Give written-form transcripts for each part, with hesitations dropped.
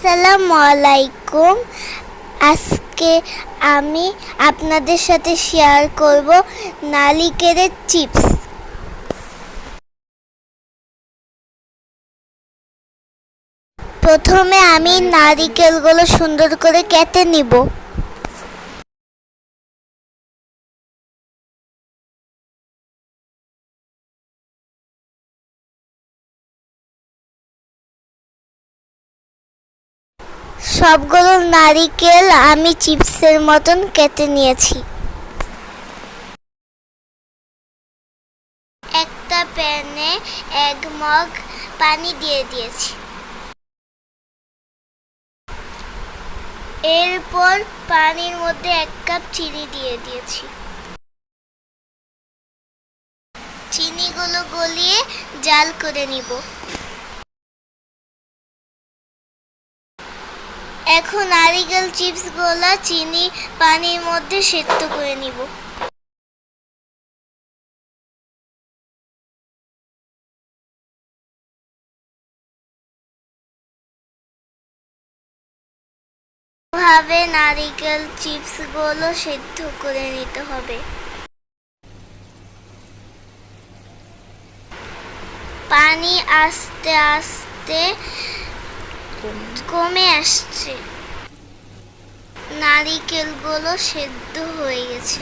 আসসালামু আলাইকুম। আজকে আমি আপনাদের সাথে শেয়ার করব নারিকেলের চিপস। প্রথমে আমি নারিকেলগুলো সুন্দর করে কেটে নিব। সবগুলো নারিকেল আমি চিপসের মতন কেটে নিয়েছি। একটা প্যানে 1 মগ পানি দিয়ে দিয়েছি। এরপর পানির মধ্যে 1 কাপ চিনি দিয়ে দিয়েছি। চিনিগুলো গলিয়ে জাল করে নিব। এখন নারিকেল চিপসগুলো চিনি পানির মধ্যে সেদ্ধ করে নিব। এভাবে নারিকেল চিপসগুলো সেদ্ধ করে নিতে হবে। পানি আস্তে আস্তে কমে আসছে। নারিকেলগুলো সেদ্ধ হয়ে গেছে।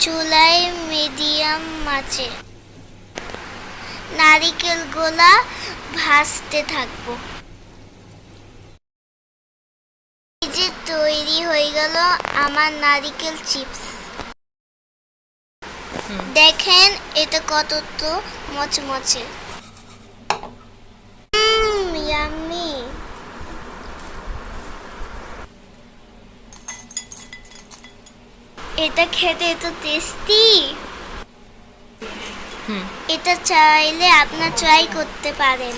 চুলায় মিডিয়াম আঁচে নারিকেলগুলো ভাজতে থাকবো। এই যে তৈরি হয়ে গেল আমার নারিকেল চিপস। দেখেন এটা কত তো মচমচে। ইয়াম্মি। এটা খেতে এত টেস্টি। এটা চাইলে আপনারা ট্রাই করতে পারেন।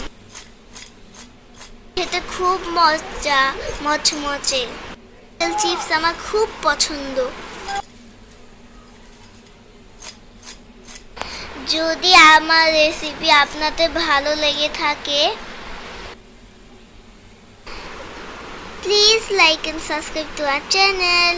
খেতে খুব মজা, মচমচে। চিপস আমার খুব পছন্দ। যদি আমার রেসিপি আপনাদের ভালো লেগে থাকে, please like and subscribe to our channel.